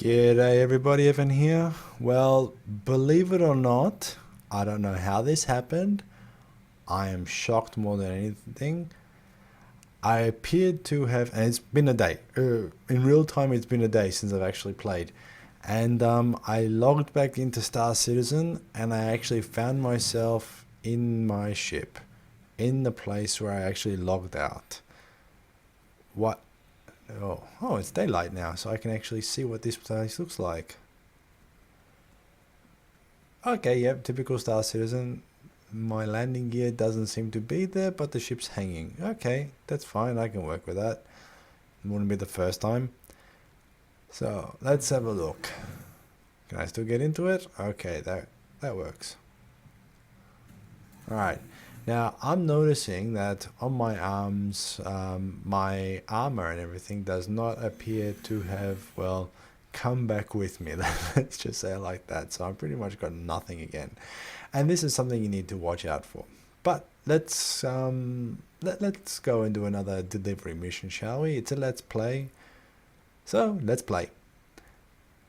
G'day everybody, Evan here. Well, believe it or not, I don't know how this happened. I am shocked more than anything. I appeared to have, and it's been a day. In real time, it's been a day since I've actually played. And I logged back into Star Citizen and I actually found myself in my ship, in the place where I actually logged out. What? Oh, it's daylight now, so I can actually see what this place looks like. Okay, yep, typical Star Citizen. My landing gear doesn't seem to be there, but the ship's hanging. Okay, that's fine, I can work with that. It wouldn't be the first time. So, let's have a look. Can I still get into it? Okay, that works. Alright, now I'm noticing that on my arms, my armor and everything does not appear to have, well, come back with me. Let's just say it like that. So I've pretty much got nothing again. And this is something you need to watch out for. But let's let's go and do another delivery mission, shall we? It's a let's play. So let's play.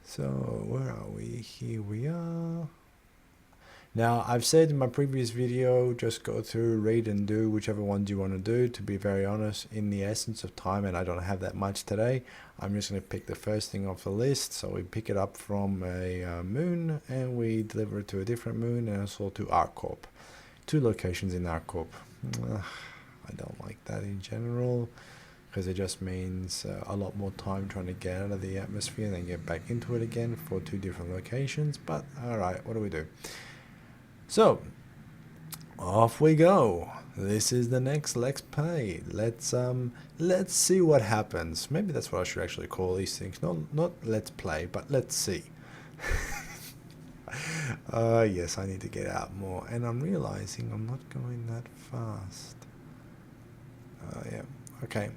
So where are we? Here we are. Now, I've said in my previous video, just go through, read and do whichever ones you want to do. To be very honest, in the essence of time, and I don't have that much today, I'm just going to pick the first thing off the list. So we pick it up from a moon and we deliver it to a different moon and also to ArcCorp. 2 locations in ArcCorp. I don't like that in general because it just means a lot more time trying to get out of the atmosphere and then get back into it again for 2 different locations. But alright, what do we do? So, off we go. This is the next Let's Play. Let's see what happens. Maybe that's what I should actually call these things. Not Let's Play, but Let's See. Yes, I need to get out more. And I'm realizing I'm not going that fast. Yeah, okay.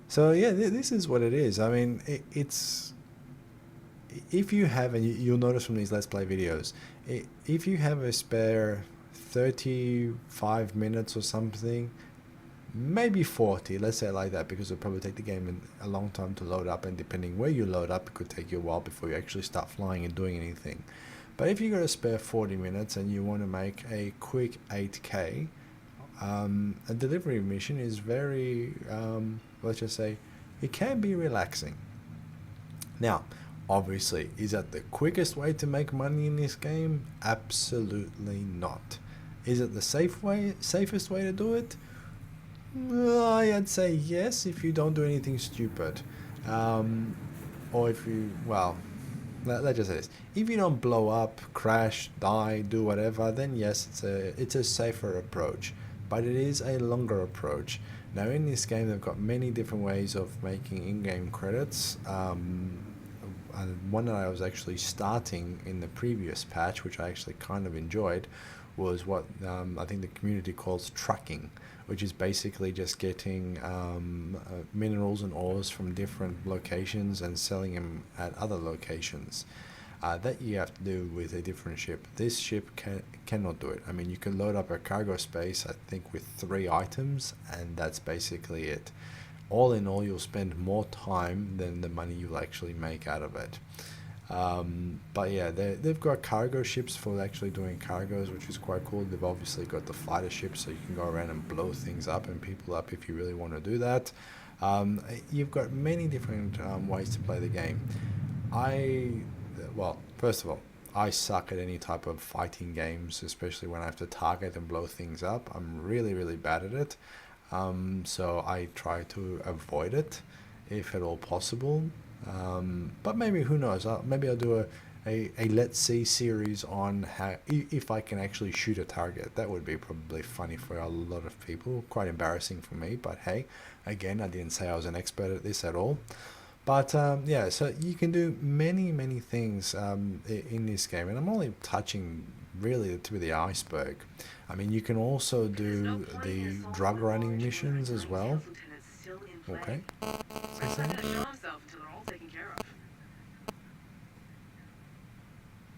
So, yeah, this is what it is. I mean, it's... If you have, and you'll notice from these Let's Play videos, if you have a spare 35 minutes or something, maybe 40, let's say it like that, because it'll probably take the game a long time to load up, and depending where you load up, it could take you a while before you actually start flying and doing anything. But if you got a spare 40 minutes and you want to make a quick 8K, a delivery mission is very, let's just say, it can be relaxing. Now, obviously, is that the quickest way to make money in this game? Absolutely not. Is it the safest way to do it? I'd say yes, if you don't do anything stupid. Or if you, well, let's just say this. If you don't blow up, crash, die, do whatever, then yes, it's a safer approach. But it is a longer approach. Now in this game, they've got many different ways of making in-game credits. One that I was actually starting in the previous patch, which I actually kind of enjoyed, was what I think the community calls trucking, which is basically just getting minerals and ores from different locations and selling them at other locations. That you have to do with a different ship. This ship cannot do it. I mean, you can load up a cargo space, I think, with 3 items, and that's basically it. All in all, you'll spend more time than the money you'll actually make out of it. But yeah, they've got cargo ships for actually doing cargoes, which is quite cool. They've obviously got the fighter ships, so you can go around and blow things up and people up if you really want to do that. You've got many different ways to play the game. Well, first of all, I suck at any type of fighting games, especially when I have to target and blow things up. I'm really, really bad at it. So I try to avoid it if at all possible. But maybe, who knows, maybe I'll do a Let's See series on how, if I can actually shoot a target. That would be probably funny for a lot of people, quite embarrassing for me, but hey, again, I didn't say I was an expert at this at all. But yeah, so you can do many things in this game, and I'm only touching really the tip of the iceberg. I mean, you can also do the drug running missions as well. Okay.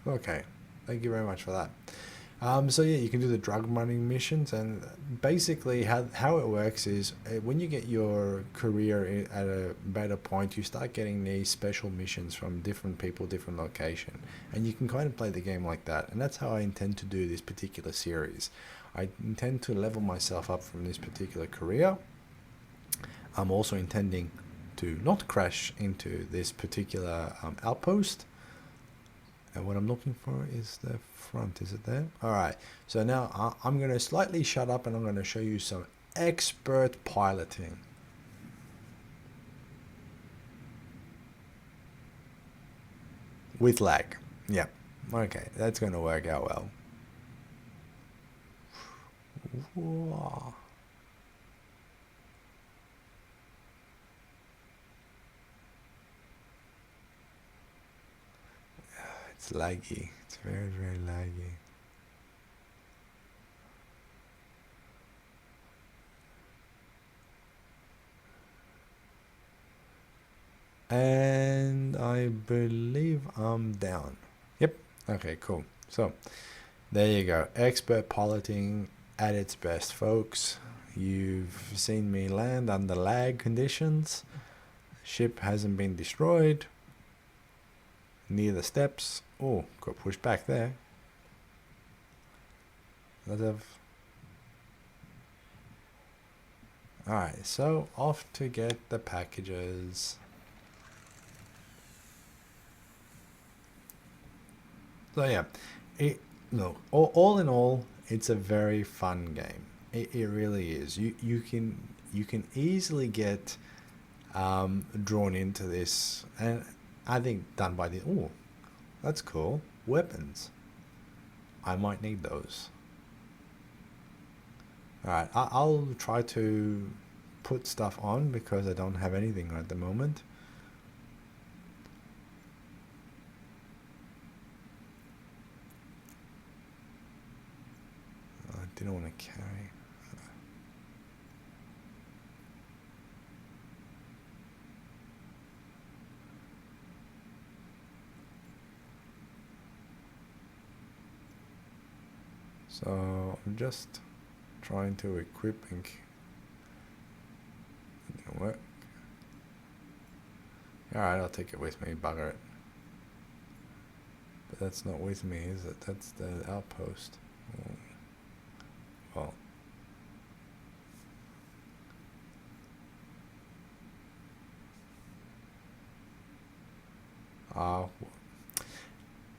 Okay, thank you very much for that. So yeah, you can do the drug money missions, and basically how it works is when you get your career at a better point, you start getting these special missions from different people, different location, and you can kind of play the game like that. And that's how I intend to do this particular series. I intend to level myself up from this particular career. I'm also intending to not crash into this particular outpost. And what I'm looking for is the front. Is it there? All right. So now I'm going to slightly shut up and I'm going to show you some expert piloting. With lag. Yeah. Okay. That's going to work out well. Whoa. It's laggy. It's very, very laggy. And I believe I'm down. Yep. Okay, cool. So there you go. Expert piloting at its best, folks. You've seen me land under lag conditions. Ship hasn't been destroyed. Near the steps. Oh, got pushed back there. Let's have... Alright, so off to get the packages. So yeah, look, all in all, it's a very fun game. It really is. You can easily get drawn into this, and I think done by the... Oh, that's cool. Weapons. I might need those. Alright, I'll try to put stuff on because I don't have anything at the moment. I didn't want to carry. So I'm just trying to equip and... It didn't work. Alright, I'll take it with me, bugger it. But that's not with me, is it? That's the outpost. Oh. Well.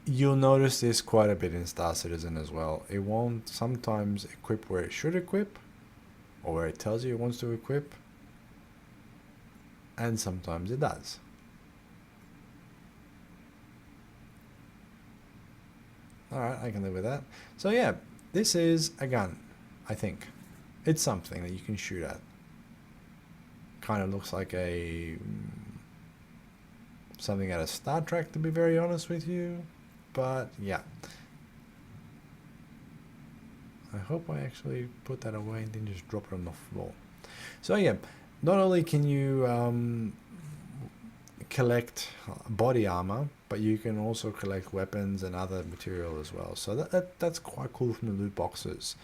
You'll notice this quite a bit in Star Citizen as well. It won't sometimes equip where it should equip, or where it tells you it wants to equip, and sometimes it does. Alright, I can live with that. So yeah, this is a gun, I think. It's something that you can shoot at. Kind of looks like a... something out of Star Trek, to be very honest with you. But yeah, I hope I actually put that away and didn't just drop it on the floor. So yeah, not only can you collect body armor, but you can also collect weapons and other material as well. So that's quite cool from the loot boxes.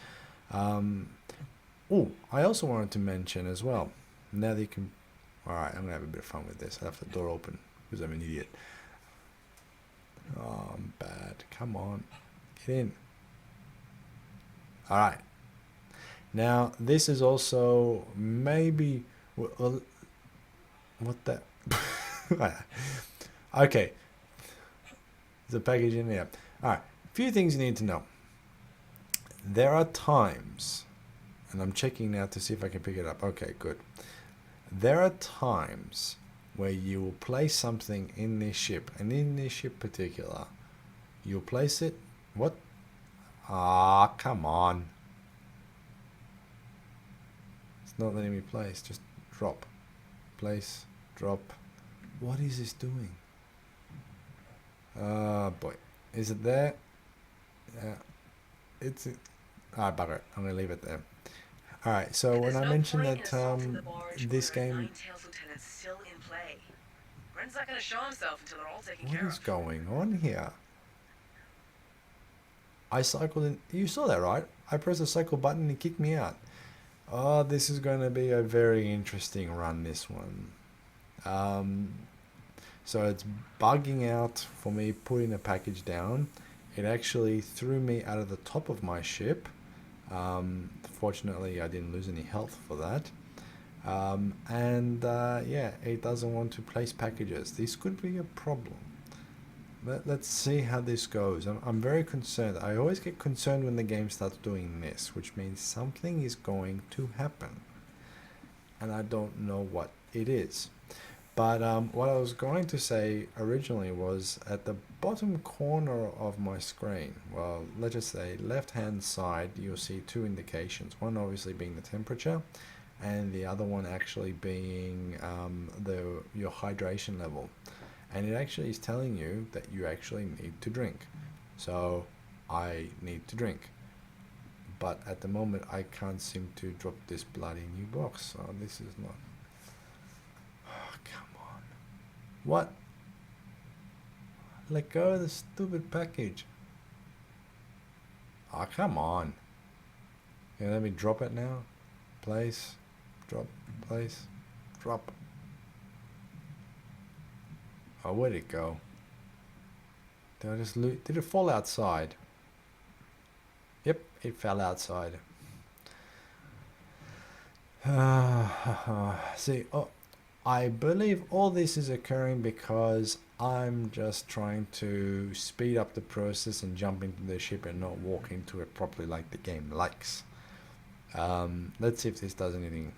Oh, I also wanted to mention as well, now that you can... Alright, I'm going to have a bit of fun with this. I left the door open because I'm an idiot. Oh, I'm bad. Come on. Get in. Alright. Now, this is also maybe... Well, what the... Okay. There's a package in there. Alright. A few things you need to know. There are times... And I'm checking now to see if I can pick it up. Okay, good. There are times... where you will place something in this ship, and in this ship particular, you'll place it... What? Ah, come on. It's not letting me place. Just drop. Place. Drop. What is this doing? Oh, boy. Is it there? Yeah. It's... Ah, bugger it. I'm going to leave it there. Alright, so when I mentioned that this game... Ren's not gonna show himself until they're all taken What care is of. going on here? I cycled in. You saw that, right? I pressed the cycle button and it kicked me out. Oh, this is going to be a very interesting run, this one. So it's bugging out for me putting a package down. It actually threw me out of the top of my ship. Fortunately, I didn't lose any health for that. Yeah, it doesn't want to place packages. This could be a problem. Let's see how this goes. I'm very concerned. I always get concerned when the game starts doing this, which means something is going to happen. And I don't know what it is. But what I was going to say originally was at the bottom corner of my screen, well, let's just say left-hand side, you'll see two indications. One obviously being the temperature, and the other one actually being your hydration level. And it actually is telling you that you actually need to drink. So I need to drink. But at the moment, I can't seem to drop this bloody new box. So this is not... Oh, come on. What? Let go of the stupid package. Oh, come on. Can you let me drop it now? Place. Drop. Place. Drop. Oh, where'd it go? Did I just lose? Did it fall outside? Yep, it fell outside. See, oh, I believe all this is occurring because I'm just trying to speed up the process and jump into the ship and not walk into it properly like the game likes. Let's see if this does anything.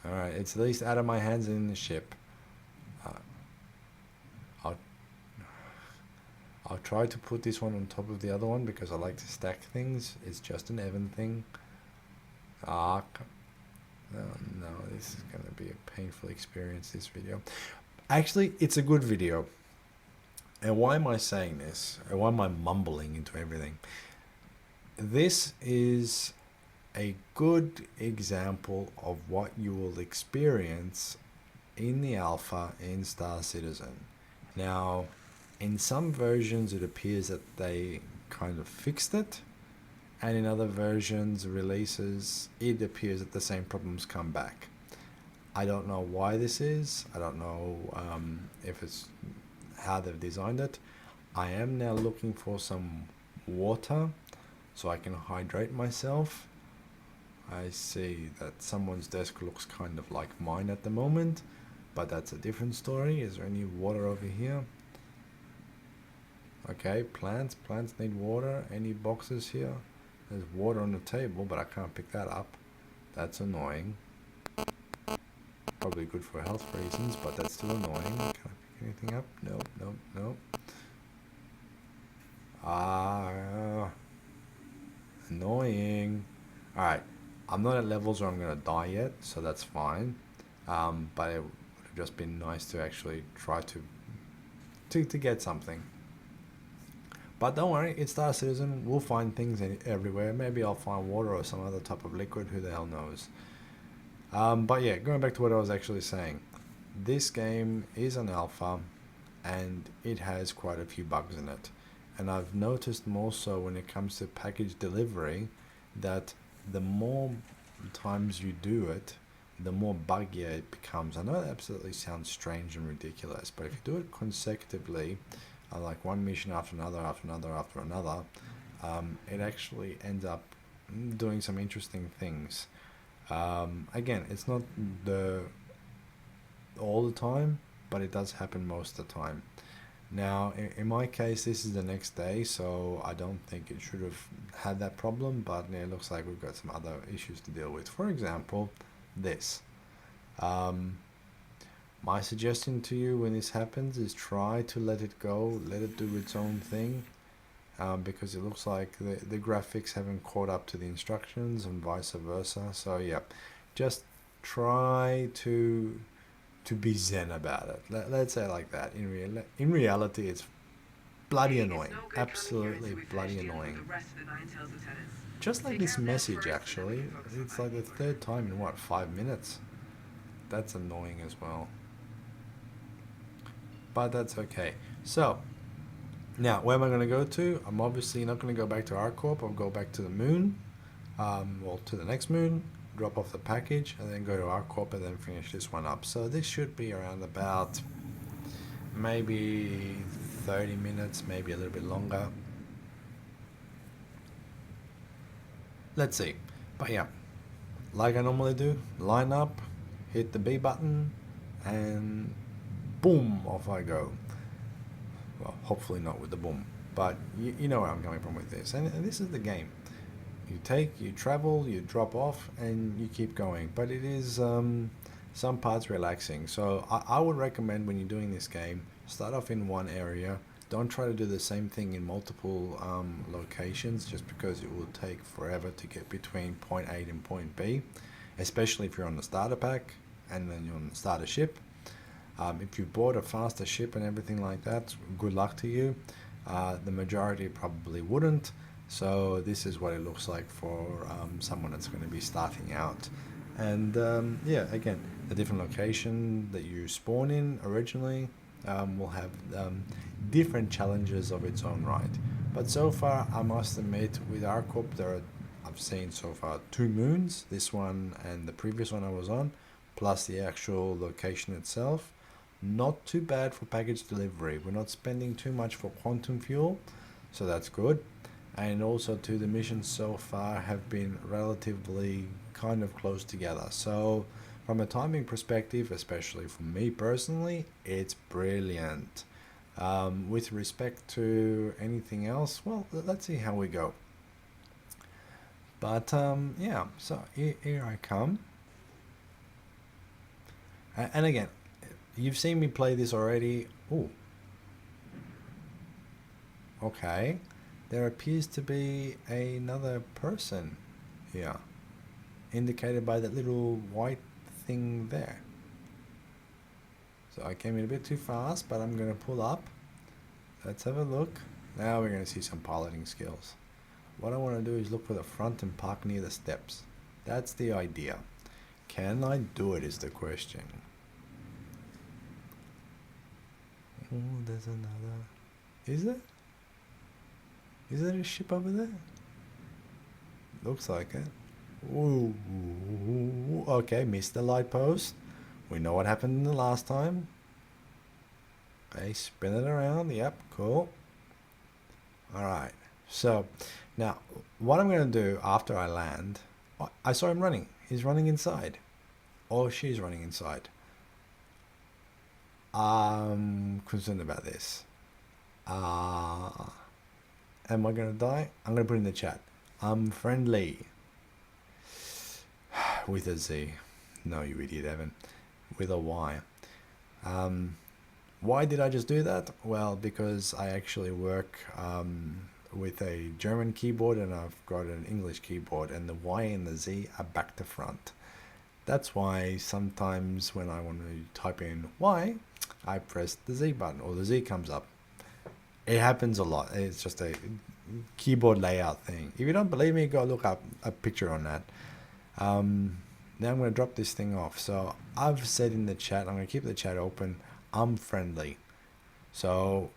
Alright, it's at least out of my hands and in the ship. I'll try to put this one on top of the other one because I like to stack things. It's just an even thing. No, this is going to be a painful experience, this video. Actually, it's a good video. And why am I saying this? And why am I mumbling into everything? This is a good example of what you will experience in the alpha in Star Citizen. Now, in some versions it appears that they kind of fixed it, and in other versions, releases, it appears that the same problems come back. I don't know why this is. I don't know if it's how they've designed it. I am now looking for some water so I can hydrate myself. I see that someone's desk looks kind of like mine at the moment, but that's a different story. Is there any water over here? Okay, plants need water. Any boxes here? There's water on the table, but I can't pick that up. That's annoying. Probably good for health reasons, but that's still annoying. Can I pick anything up? Nope. Annoying. Alright, I'm not at levels where I'm going to die yet, so that's fine. But it would have just been nice to actually try to get something. But don't worry, it's Star Citizen. We'll find things everywhere. Maybe I'll find water or some other type of liquid. Who the hell knows? But yeah, going back to what I was actually saying. This game is an alpha, and it has quite a few bugs in it. And I've noticed more so when it comes to package delivery that the more times you do it, the more buggier it becomes. I know that absolutely sounds strange and ridiculous, but if you do it consecutively, like one mission after another, it actually ends up doing some interesting things. Again, it's not all the time, but it does happen most of the time. Now, in my case, this is the next day, so I don't think it should have had that problem, but it looks like we've got some other issues to deal with. For example, this. My suggestion to you when this happens is try to let it go, let it do its own thing, because it looks like the graphics haven't caught up to the instructions and vice versa. So yeah, just try to be zen about it. Let's say it like that. In reality, it's bloody annoying, absolutely bloody annoying. Just like this message, actually, it's like the third time in what, 5 minutes. That's annoying as well. but that's okay. So now, where am I going to go to? I'm obviously not going to go back to ArcCorp. I'll go back to the moon, well, to the next moon, drop off the package, and then go to ArcCorp and then finish this one up. So this should be around about maybe 30 minutes, maybe a little bit longer. Let's see. But yeah, like I normally do, line up, hit the B button, and boom, off I go. Well, hopefully not with the boom, but you know where I'm coming from with this. And this is the game. You travel, you drop off, and you keep going. But it is some parts relaxing. So I would recommend when you're doing this game, start off in one area. Don't try to do the same thing in multiple locations, just because it will take forever to get between point A and point B, especially if you're on the starter pack and then you're on the starter ship. If you bought a faster ship and everything like that, good luck to you. The majority probably wouldn't. So this is what it looks like for someone that's going to be starting out. And yeah, again, the different location that you spawn in originally will have different challenges of its own right. But so far, I must admit, with ArcCorp, I've seen so far 2 moons, this one and the previous one I was on, plus the actual location itself. Not too bad for package delivery. We're not spending too much for quantum fuel, so that's good. And also too, the missions so far have been relatively kind of close together. So from a timing perspective, especially for me personally, it's brilliant. With respect to anything else, well, let's see how we go. But yeah, so here I come. And again, you've seen me play this already. Ooh. Okay. There appears to be another person here, indicated by that little white thing there. So I came in a bit too fast, but I'm going to pull up. Let's have a look. Now we're going to see some piloting skills. What I want to do is look for the front and park near the steps. That's the idea. Can I do it is the question. Oh, there's another. Is it? Is there a ship over there? Looks like it. Ooh, okay, missed the light post. We know what happened the last time. Okay, spin it around. Yep, cool. Alright, so now what I'm going to do after I land, I saw him running. He's running inside. Or she's running inside. I'm concerned about this. Am I going to die? I'm going to put in the chat. I'm friendly. With a Z. No, you idiot, Evan. With a Y. Why did I just do that? Well, because I actually work with a German keyboard and I've got an English keyboard, and the Y and the Z are back to front. That's why sometimes when I want to type in Y, I press the Z button, or the Z comes up. It happens a lot. It's just a keyboard layout thing. If you don't believe me, go look up a picture on that. Now I'm going to drop this thing off. So I've said in the chat, I'm going to keep the chat open, I'm friendly. So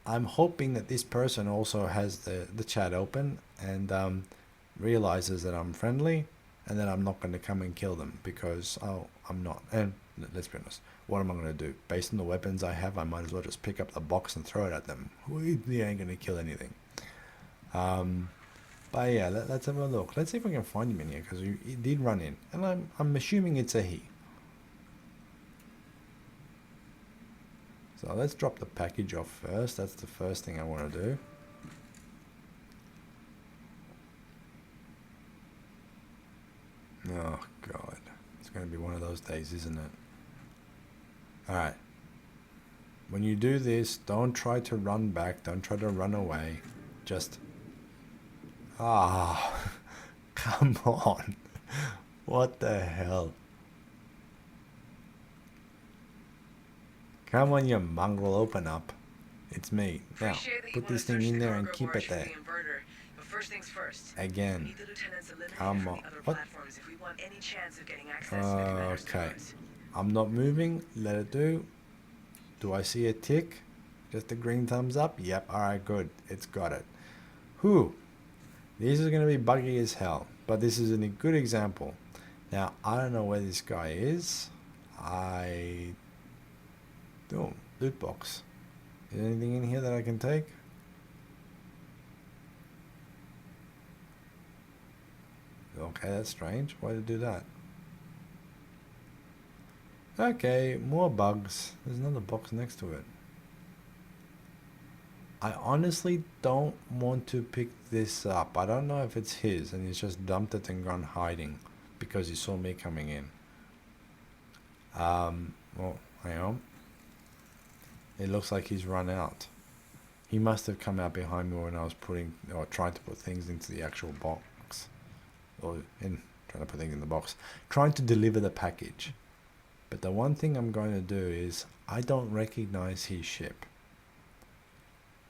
I'm hoping that this person also has the chat open and realizes that I'm friendly, and then I'm not going to come and kill them, because I'm not. And let's be honest, what am I going to do? Based on the weapons I have, I might as well just pick up the box and throw it at them. We ain't going to kill anything. But yeah, let's have a look. Let's see if we can find him in here, because he did run in, and I'm assuming it's a he. So let's drop the package off first. That's the first thing I want to do. Oh God, it's going to be one of those days, isn't it? Alright. When you do this, don't try to run back. Don't try to run away. Just... come on. What the hell? Come on, you mongrel, open up. It's me. Now, put this thing in there and keep it there. First things first. Again. Come on. What? Okay. I'm not moving. Let it do. Do I see a tick? Just a green thumbs up? Yep, alright, good. It's got it. Whew. This is going to be buggy as hell. But this is a good example. Now, I don't know where this guy is. Oh, loot box. Is there anything in here that I can take? Okay, that's strange. Why did it do that? Okay, more bugs. There's another box next to it. I honestly don't want to pick this up. I don't know if it's his and he's just dumped it and gone hiding because he saw me coming in. Well, hang on. It looks like he's run out. He must have come out behind me when I was trying to put things into the actual box. Trying to put things in the box. Trying to deliver the package. But the one thing I'm going to do is I don't recognize his ship.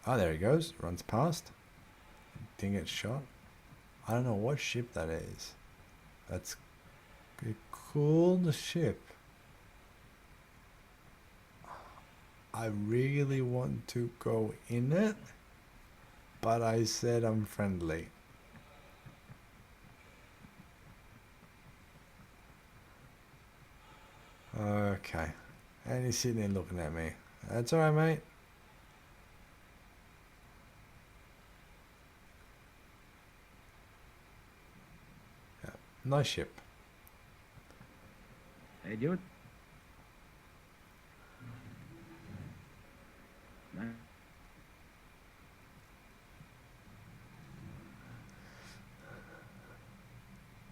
Oh, there he goes. Runs past. Didn't get shot. I don't know what ship that is. That's a cool ship. I really want to go in it, but I said I'm friendly. Okay. And he's sitting there looking at me. That's alright, mate. Yeah. Nice ship. Hey, dude.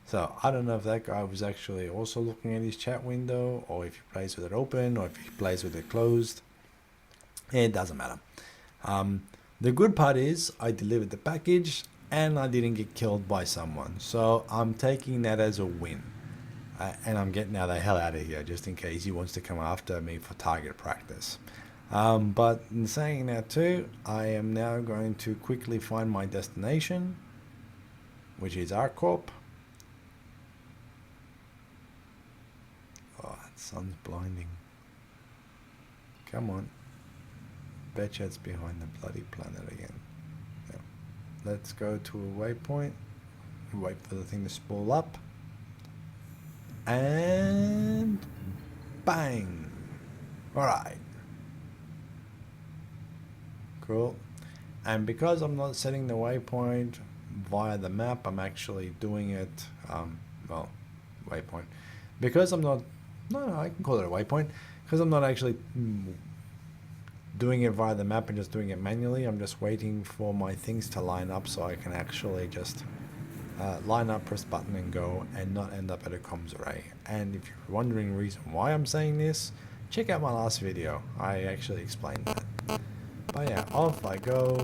So I don't know if that guy was actually also looking at his chat window, or if he plays with it open, or if he plays with it closed. It doesn't matter. The good part is I delivered the package and I didn't get killed by someone. So I'm taking that as a win. And I'm getting now the hell out of here just in case he wants to come after me for target practice. But in saying that too, I am now going to quickly find my destination, which is ArcCorp. Oh, that sun's blinding. Come on. Betcha it's behind the bloody planet again. Yeah. Let's go to a waypoint. Wait for the thing to spool up. And bang. Alright. Cool. And because I'm not setting the waypoint via the map, I'm actually doing it, waypoint. Because I'm not, no, I can call it a waypoint. Because I'm not actually doing it via the map and just doing it manually, I'm just waiting for my things to line up so I can actually just line up, press button and go and not end up at a comms array. And if you're wondering the reason why I'm saying this, check out my last video. I actually explained that. But yeah, off I go.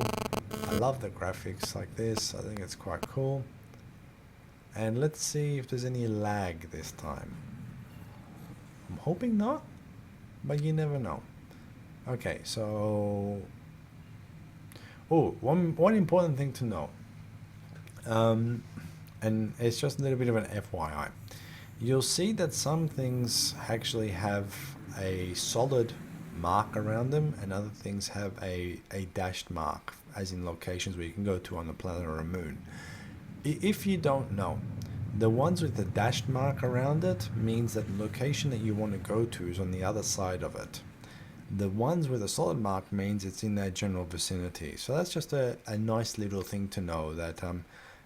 I love the graphics like this. I think it's quite cool. And let's see if there's any lag this time. I'm hoping not, but you never know. Okay, so one important thing to know, and it's just a little bit of an FYI. You'll see that some things actually have a solid mark around them, and other things have a dashed mark, as in locations where you can go to on the planet or a moon. If you don't know, the ones with the dashed mark around it means that the location that you want to go to is on the other side of it. The ones with a solid mark means it's in that general vicinity. So that's just a nice little thing to know, that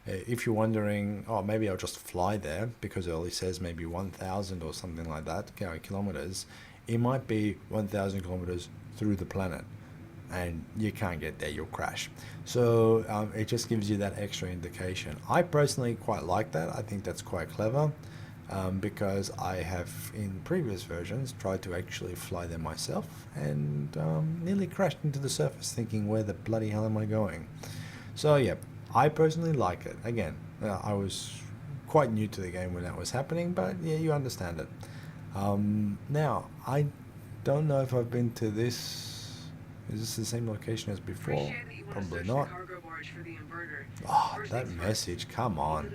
if you're wondering, oh, maybe I'll just fly there because it only says maybe 1,000 or something like that, kilometers, it might be 1,000 kilometers through the planet and you can't get there, you'll crash. So it just gives you that extra indication. I personally quite like that. I think that's quite clever. Because I have in previous versions tried to actually fly them myself and nearly crashed into the surface thinking, where the bloody hell am I going? So yeah, I personally like it. Again, I was quite new to the game when that was happening, but yeah, you understand it. Now, I don't know if I've been to this. Is this the same location as before? Probably not. Oh, that message, come on.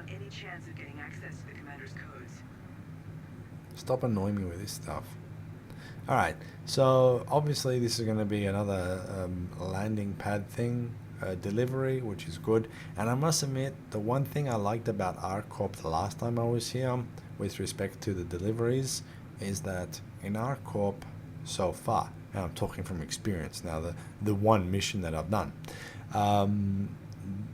Any chance of getting access to the commander's codes. Stop annoying me with this stuff. All right, so obviously this is going to be another landing pad thing, delivery, which is good. And I must admit, the one thing I liked about ArcCorp the last time I was here, with respect to the deliveries, is that in ArcCorp so far, and I'm talking from experience now, the one mission that I've done, um,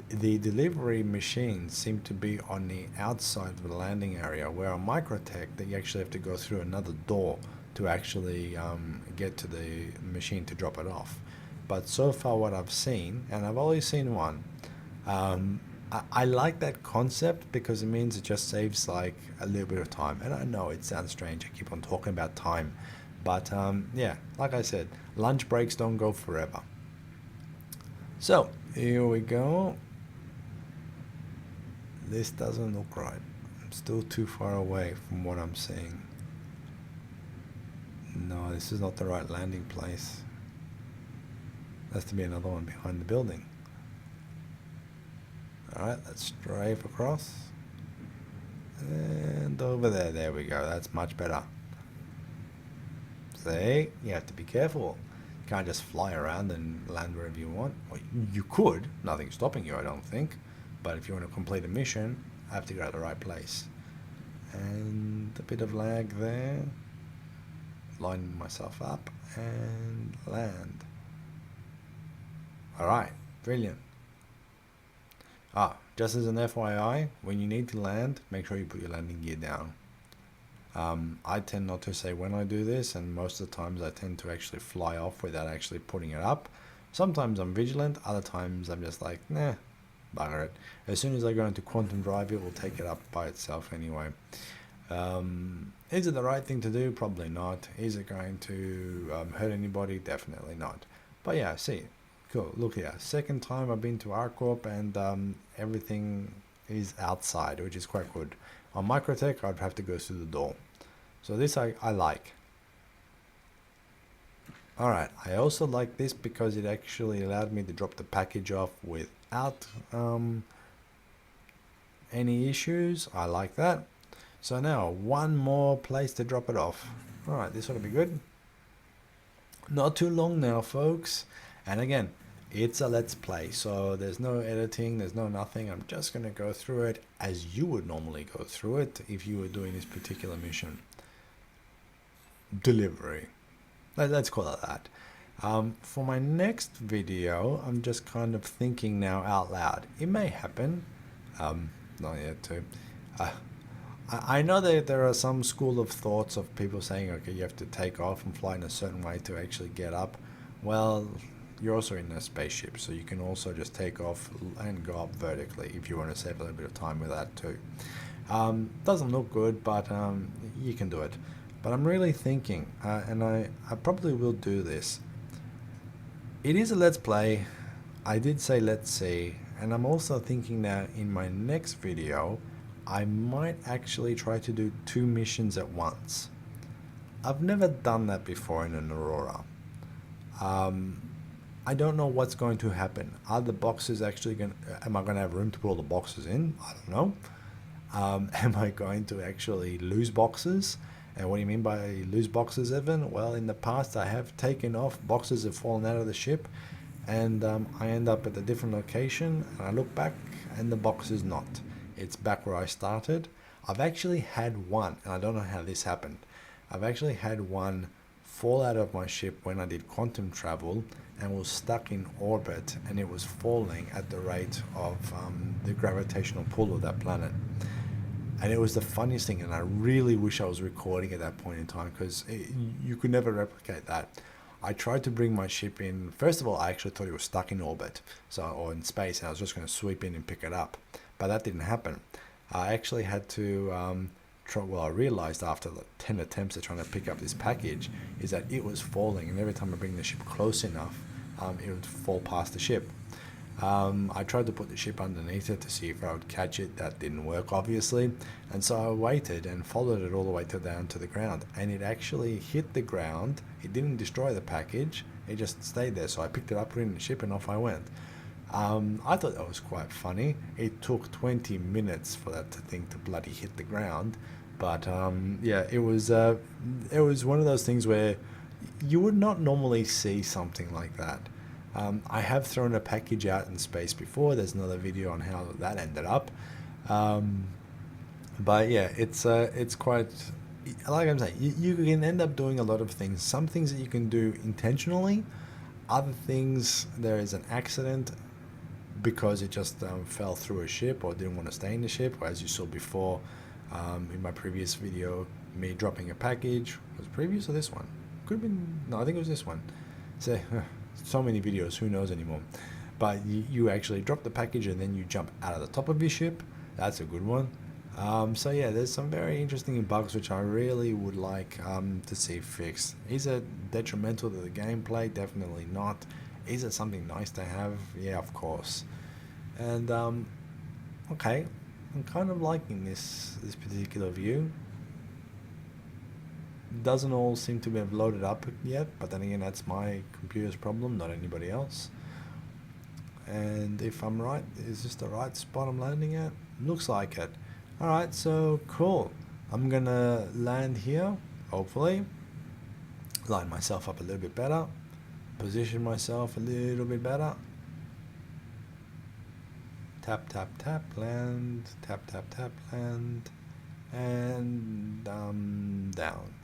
the delivery machines seem to be on the outside of the landing area, where on Microtech that you actually have to go through another door to actually get to the machine to drop it off. But so far what I've seen, and I've only seen one, I like that concept because it means it just saves like a little bit of time. And I know it sounds strange, I keep on talking about time, but yeah, like I said, lunch breaks don't go forever. So here we go. This doesn't look right. I'm still too far away from what I'm seeing. No, this is not the right landing place. There has to be another one behind the building. Alright, let's strafe across. And over there, there we go. That's much better. See, you have to be careful. You can't just fly around and land wherever you want. Well, you could, nothing's stopping you, I don't think. But if you want to complete a mission, I have to go to the right place. And a bit of lag there. Lining myself up and land. Alright, brilliant. Just as an FYI, when you need to land, make sure you put your landing gear down. I tend not to say when I do this, and most of the times I tend to actually fly off without actually putting it up. Sometimes I'm vigilant, other times I'm just like, nah, bugger it. As soon as I go into quantum drive, it will take it up by itself anyway. Is it the right thing to do? Probably not. Is it going to hurt anybody? Definitely not. But yeah, see, cool. Look here, second time I've been to ArcCorp, and everything is outside, which is quite good. On Microtech, I'd have to go through the door. So this I like. Alright, I also like this because it actually allowed me to drop the package off without any issues. I like that. So now, one more place to drop it off. Alright, this ought to be good. Not too long now, folks. And again, it's a let's play, so there's no editing, there's no nothing. I'm just going to go through it as you would normally go through it if you were doing this particular mission. Delivery. Let's call it that. For my next video, I'm just kind of thinking now out loud. It may happen. Not yet too. I know that there are some school of thoughts of people saying, okay, you have to take off and fly in a certain way to actually get up. Well, you're also in a spaceship, so you can also just take off and go up vertically if you want to save a little bit of time with that too. Doesn't look good, but you can do it. But I'm really thinking, and I probably will do this. It is a let's play. I did say let's see, and I'm also thinking that in my next video, I might actually try to do 2 missions at once. I've never done that before in an Aurora. I don't know what's going to happen. Are the boxes actually going to, am I going to have room to put all the boxes in? I don't know. Am I going to actually lose boxes? And what do you mean by lose boxes, Evan? Well, in the past I have taken off, boxes have fallen out of the ship, and I end up at a different location, and I look back and the box is not. It's back where I started. I've actually had one, and I don't know how this happened. I've actually had one fall out of my ship when I did quantum travel and was stuck in orbit, and it was falling at the rate of the gravitational pull of that planet. And it was the funniest thing, and I really wish I was recording at that point in time, because you could never replicate that. I tried to bring my ship in. First of all, I actually thought it was stuck in orbit, or in space, and I was just going to sweep in and pick it up. But that didn't happen. I actually had to I realized after the 10 attempts at trying to pick up this package is that it was falling, and every time I bring the ship close enough, it would fall past the ship. I tried to put the ship underneath it to see if I would catch it. That didn't work, obviously, and so I waited and followed it all the way down to the ground, and it actually hit the ground. It didn't destroy the package, it just stayed there. So I picked it up, put it in the ship, and off I went. I thought that was quite funny. It took 20 minutes for that thing to bloody hit the ground, but yeah, it was one of those things where You would not normally see something like that. I have thrown a package out in space before. There's another video on how that ended up. Um, but yeah, it's quite, like I'm saying, you can end up doing a lot of things. Some things that you can do intentionally, other things there is an accident because it just fell through a ship or didn't want to stay in the ship, or as you saw before in my previous video, me dropping a package. Was it previous or this one? Could have been, no, I think it was this one. So so many videos, who knows anymore. But you actually drop the package and then you jump out of the top of your ship. That's a good one. So yeah, there's some very interesting bugs which I really would like to see fixed. Is it detrimental to the gameplay? Definitely not. Is it something nice to have? Yeah, of course. And okay, I'm kind of liking this particular view. Doesn't all seem to have loaded up yet, but then again, that's my computer's problem, not anybody else. And if I'm right, is this the right spot I'm landing at? Looks like it. Alright, so cool. I'm gonna land here, hopefully. Line myself up a little bit better. Position myself a little bit better. Tap, tap, tap, land. Tap, tap, tap, land. And down.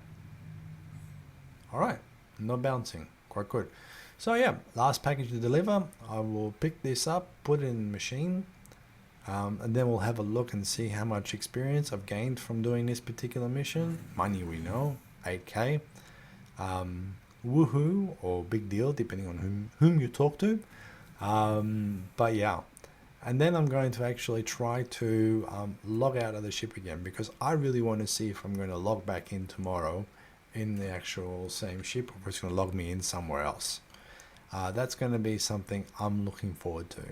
Alright, no bouncing. Quite good. So yeah, last package to deliver. I will pick this up, put it in the machine, and then we'll have a look and see how much experience I've gained from doing this particular mission. Money we know, 8k. Woohoo, or big deal, depending on whom you talk to. But yeah, and then I'm going to actually try to log out of the ship again, because I really want to see if I'm going to log back in tomorrow in the actual same ship, or if it's going to log me in somewhere else. That's going to be something I'm looking forward to.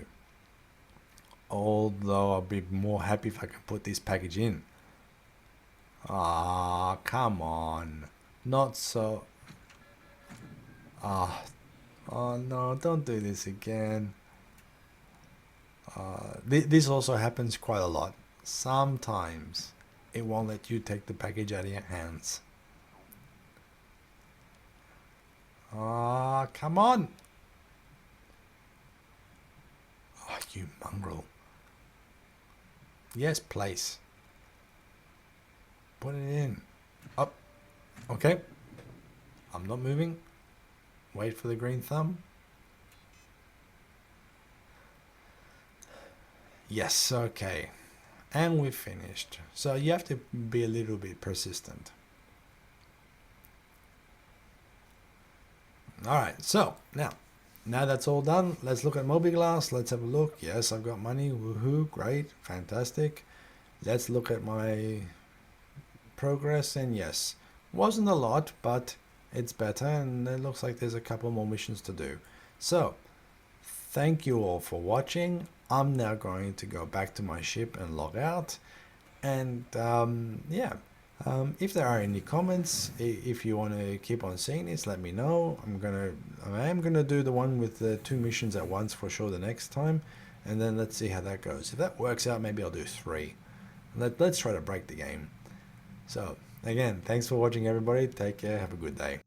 Although I'll be more happy if I can put this package in. Ah, come on. Not so. Oh no, don't do this again. This also happens quite a lot. Sometimes it won't let you take the package out of your hands. Ah, come on. Oh, you mongrel. Yes, place. Put it in. Up. Okay. I'm not moving. Wait for the green thumb. Yes, okay. And we've finished. So you have to be a little bit persistent. Alright, so now that's all done, let's look at Mobiglass. Let's have a look. Yes, I've got money. Woohoo, great, fantastic. Let's look at my progress, and yes, wasn't a lot, but it's better, and it looks like there's a couple more missions to do. So thank you all for watching. I'm now going to go back to my ship and log out, and yeah, if there are any comments, if you want to keep on seeing this, let me know. I am gonna do the one with the 2 missions at once for sure the next time, and then let's see how that goes. If that works out, maybe I'll do 3. Let's try to break the game. So again, thanks for watching everybody. Take care, have a good day.